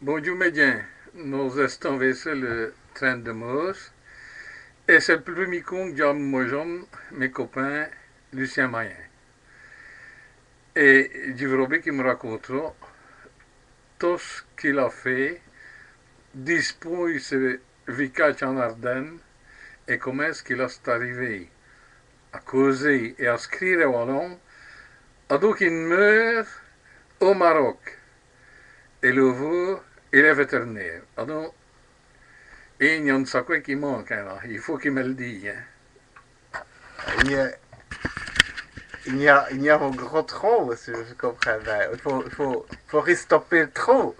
Bonjour médien, nous estons versé le train de Meuse et c'est le premier con que j'ai mes copains Lucien Mayen. Et Duvrobi qui me racontera tout ce qu'il a fait, dispose ce vicage en Ardennes et comment est-ce qu'il est arrivé à causer et à scrire wallon, à donc il meurt au Maroc. Et le vaut, il est vétérinaire. Alors, il y a un sacré qui manque, alors. Il faut qu'il me le dise. Hein. Il y a, il y a un gros trop, si je comprends bien. Il faut restopper le trop.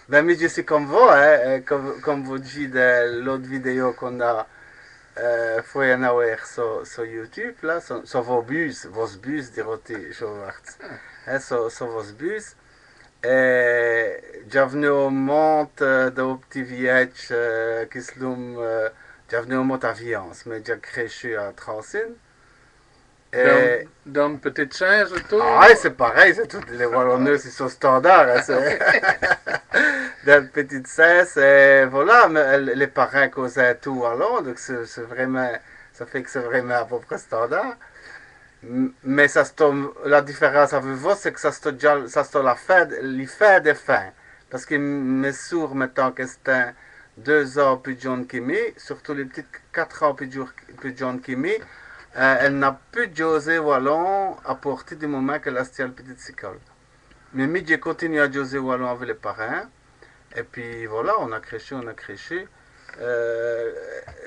Ben, mais je suis comme vous, hein, comme vous dites dans l'autre vidéo qu'on a fait sur YouTube, là, sur vos bus, dirait Schwartz. Hein, sur vos bus. J'avais au monte de petit vietch qui se loue, j'avais au monte avion, mais j'ai créé à Transin. Dans une petite chaise et tout. Ah, c'est pareil, c'est tout. Les Wallonneux, ils sont standards. Hein, c'est dans une petite cesse. Et voilà, mais les parents causaient tout wallon, donc c'est vraiment, ça fait que c'est vraiment à peu près standard. Mais ça la différence avec vous, c'est que ça se la fait, les fait des fins. Parce que mes sourds, mettons que c'était 2 ans plus jeune que moi, surtout les petites 4 ans plus jeunes que moi, elle n'a plus José Wallon à partir du moment qu'elle a stylé petite école. Mais moi, j'ai continué à José Wallon avec les parents. Et puis voilà, on a créché, on a créché. Euh,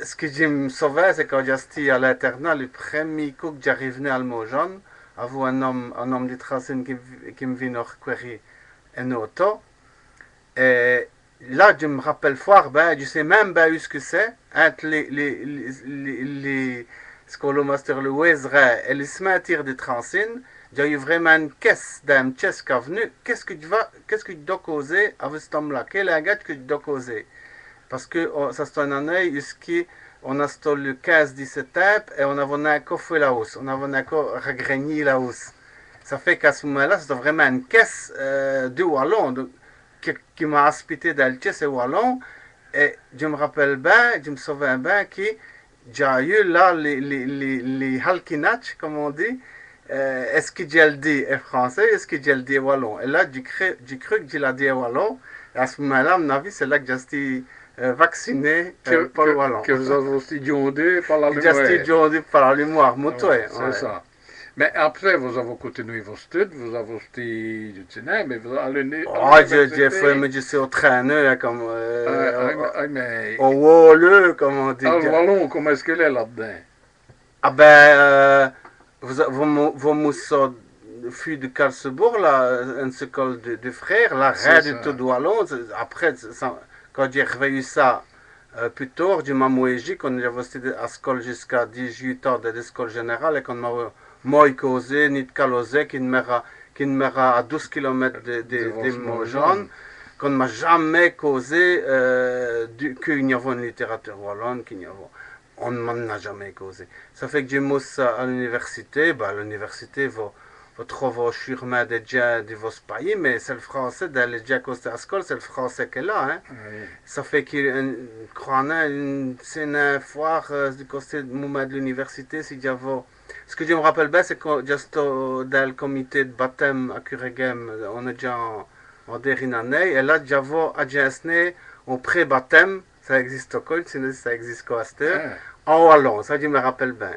Ce que je me sauvais, c'est quand j'étais à l'internat, le premier coup que j'arrivais à Almojon, avec un homme de Tracine qui me vient recueillir un auto. Et là, je me rappelle fort, ben, je sais même pas où ce que c'est, entre les Scolomaster le Wezra et les Smatir de Transine, j'ai eu vraiment une caisse d'un chess qui est venu. Qu'est-ce que tu dois causer avec cet homme-là? Quel langage que tu dois causer? Parce que ça c'est une année jusqu'à on a le 15-17 et on avait encore fait la hausse, on avait encore regagné la hausse. Ça fait qu'à ce moment-là, c'est vraiment une caisse de Wallon qui m'a hospité dans le chess et Wallon. Et je me rappelle bien, je me souviens bien que j'ai eu là les halkinach, comme on dit. Est-ce que j'ai le dit en français, est-ce que j'ai le dit wallon? Et là, j'ai cru que j'ai le dit wallon. Et à ce moment-là, à mon avis, c'est là que j'ai vacciné par le wallon. Que vous avez étudié par la J'ai lumière. étudié par la mémoire, Ah ouais, motoé. c'est Ouais. ça. Mais après, vous avez continué vos études, vous avez été du cinéma, mais vous allez à Oh, j'ai fait, l'université. mais je suis au traîneur, comme Mais au walleux, comme on dit. ah, le wallon, comment est-ce qu'il est là-dedans? Ah ben, vous moussez fui de Karlsbourg, là, une école de frères, là, C'est rien du tout ça. de wallon. Après, quand j'ai revu ça plus tard, du Mamouéji, quand j'avais été à l'école jusqu'à 18 ans de l'école générale, et qu'on m'a moi causé, ni de calosé, qui ne m'a à 12 km De de vos Montjean, jeunes. qu'on ne m'a jamais causé qu'il y avait une littérature wallonne, qu'il y avait. On ne m'en a jamais causé. Ça fait que j'ai mousse à l'université, bah, l'université va trouver sûrement des gens de vos pays, mais c'est le français, dans les gens qui sont à l'école, c'est le français qui est là. Hein. Oui. Ça fait qu'il croit c'est une foire du côté de l'université, si j'avais. Ce que je me rappelle bien, c'est que juste dans le comité de baptême à Curegem, on est déjà en dernière année, et là, j'avais adjacent au pré-baptême, ça existe au col, sinon ça existe qu'à cette heure, Ah, en wallon, ça je me rappelle bien.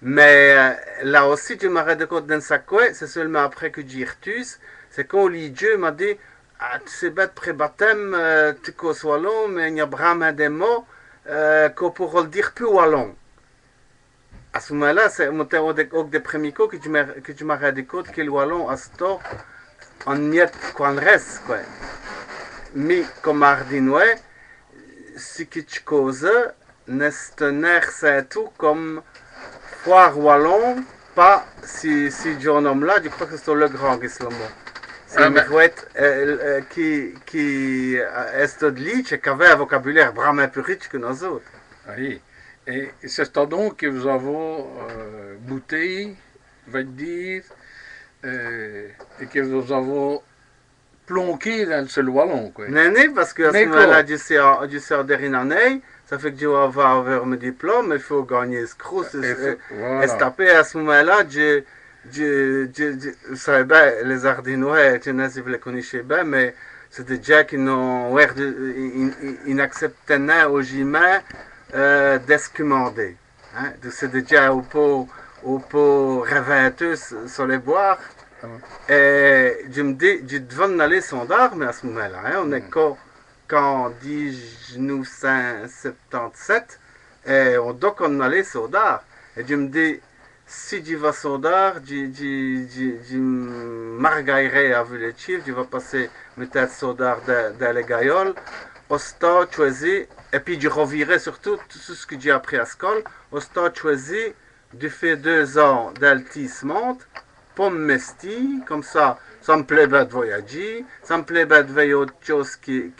Mais là aussi, je me rendu compte d'un sacoué, c'est seulement après que j'y retus, c'est quand Dieu m'a dit, ah, tu sais bête pré-baptême, tu causes wallon, mais il y a vraiment des mots qu'on pourra le dire plus wallon. À ce moment-là, c'est au des premiers coups que je me rendu compte que le wallon a ce en niet qu'on reste, quoi. Mais comme Ardinois, ce que tu causes, n'est un tout comme foire wallon, pas si John homme là, je crois que c'est le grand Gislamo. C'est ah, une mirouette qui est de lich et qui avait un vocabulaire vraiment plus riche que nous autres. oui. Et c'est donc que vous avez goûté, va dire, et que vous avez plonqué dans le wallon, quoi. Non, parce qu'à ce moment-là, je sors derrière année, ça fait que je vais avoir mon diplôme, il faut gagner ce cours, et se taper à ce moment-là, vous savez bien, les Ardinois, je ne sais pas si vous les connaissez bien, mais c'est des gens qui n'ont n'acceptent au gimé d'escumander. Hein? C'est des gens au pot revêtus sur les boires. Et je me dis, je devais aller sondar, mais à ce moment-là, hein, on est qu'en 1977, et on doit qu'on allait sondar. Et je me dis, si je vais sondar, je m'argaillerai à le chiffre, je vais passer peut-être sondar dans les gaioles, au stade choisi, et puis je revirai surtout tout ce que j'ai appris à l'école, au stade choisi, de faire 2 ans d'altissement, pour me mesti, comme ça me plaît bien de voyager, ça me plaît bien de veiller autre chose qui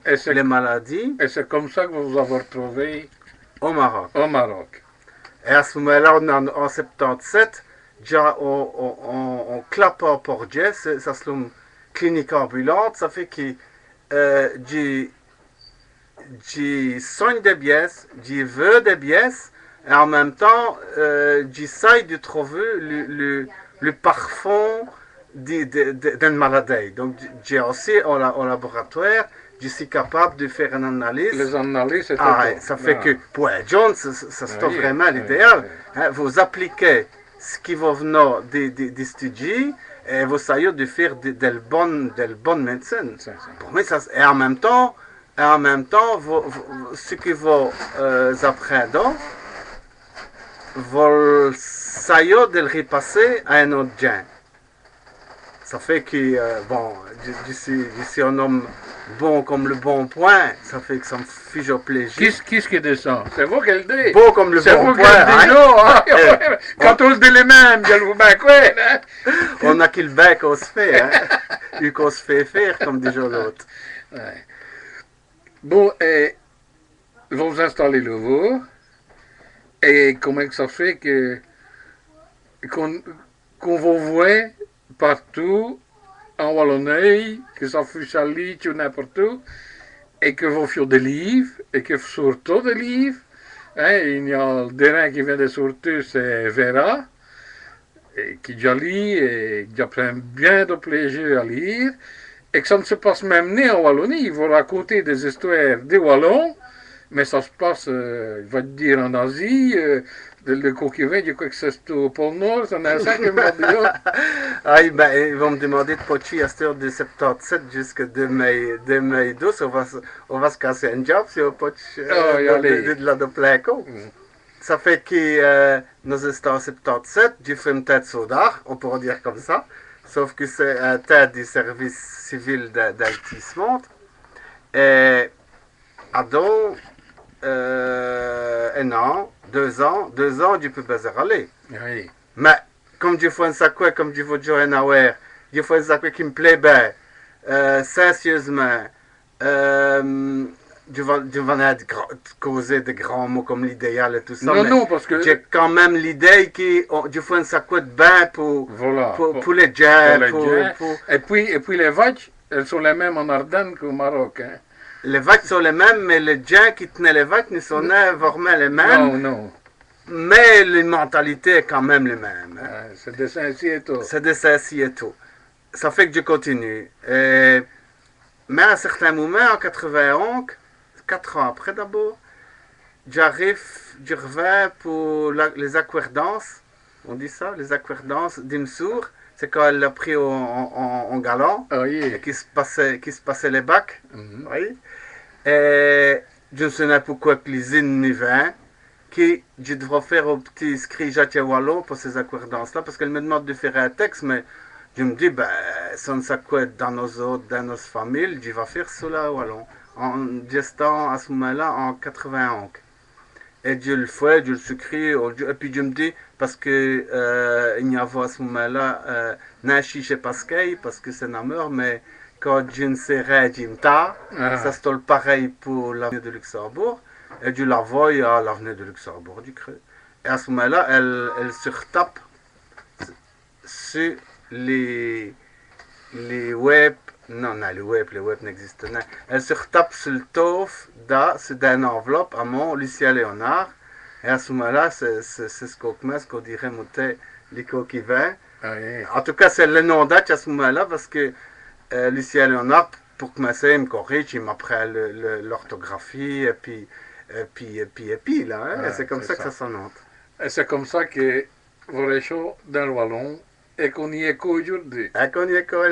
les maladies. Et c'est comme ça que vous vous avez retrouvé au Maroc. Au Maroc. Et à ce moment-là, en 77, on clappe pour Dieu, ça c'est une clinique ambulante, ça fait que j'ai soigne des pièces, j'ai veux des pièces, et en même temps, j'essaye de trouver le parfum d'une maladie. Donc, j'ai aussi au laboratoire, je suis capable de faire une analyse. Les analyses, c'est ça fait que pour John, ça c'est vraiment l'idéal. Hein, vous appliquez ce qui va venir des studies et vous essayez de faire de bonnes médecines. Pour moi, et en même temps, ce que vous apprenez, vous essayez de le repasser à un autre gen. Ça fait que, je suis un homme bon comme le bon point, ça fait que ça me fiche au plaisir. Qu'est-ce qui descend? C'est vous qui le dites. Bon comme le bon point. Quand on le dit les mêmes, je le bien quoi. On a qu'il bec qu'on se fait, hein. Et qu'on se fait faire, comme dit l'autre. Ouais. Bon, vous vous installez le vous. Et comment ça fait qu'on vous voit partout en Wallonie, que ça fût Charlie ou n'importe où, et que vous faites des livres, et que surtout des livres. Hein, il y a le dernier qui vient de sortir, c'est Vera, et qui lit et qui apprend bien de plaisir à lire, et que ça ne se passe même ni en Wallonie. Ils vont raconter des histoires des Wallons, mais ça se passe, il va te dire, en Asie, le coquillage, je crois que c'est au pôle Nord, c'est un 5 mondiaux. Ah, ils vont me demander de pocher à cette heure de 77 jusqu'à 2012. On va se casser un job si on poche de la pleco. Ça fait que nous sommes en 77, j'ai fait une tête soudard, on pourrait dire comme ça. Sauf que c'est un tête du service civil d'altissement. Et ado, 1 an, 2 ans, je peux pas aller. Oui. Mais comme je fais un sacouet, comme je veux jouer un hour, je fais un sacouet qui me plaît bien, sérieusement, je vais causer de grands mots comme l'idéal et tout ça. Non, parce que j'ai quand même l'idée que je fais un sacouet de bain pour les gens. Et puis les vaches, elles sont les mêmes en Ardennes qu'au Maroc. Hein. Les vaches sont les mêmes, mais les gens qui tenaient les vaches ne sont pas vraiment les mêmes. Non. Mais les mentalités est quand même les mêmes. Hein. C'est des Saint-Cy et tout. C'est des Saint-Cy et tout. Ça fait que je continue. Mais à un certain moment, en 91, 4 ans après d'abord, je reviens pour les aquardances. On dit ça, les aquardances d'Imsour. C'est quand elle l'a pris en galant. Oh, yeah. Et qui se passait les bacs. Oui. Et je ne sais pas pourquoi cuisine ni vin. Que je devrais faire un petit script Jacques Wallon pour ces aquardances-là, parce qu'elle me demande de faire un texte, mais je me dis, si on s'accorde dans nos familles, je vais faire cela Wallon. En gestant à ce moment-là, en 91. Et je le fais, je le s'écris, et puis je me dis, parce que il y avait à ce moment-là, Nachi chez Pascal, parce que c'est un mort, mais quand je ne serai Jimta, ça c'est pareil pour l'avenue de Luxembourg. Et je la vois à l'avenue de Luxembourg, du creux. Et à ce moment-là, elle se retape sur les web Non, non, le web n'existe pas. Elle se retape sur le tof c'est d'une enveloppe à mon Lucia Léonard. Et à ce moment-là, c'est ce qu'on dirait monter l'ico qui va. Oui. En tout cas, c'est le nom date à ce moment-là parce que Lucia Léonard, pour commencer, il me corrige, il m'apprend l'orthographie et puis là. Hein, et c'est comme ça que ça s'annonce. Et c'est comme ça que vous dans le ballon et qu'on y est qu'aujourd'hui. Et qu'on y est qu'au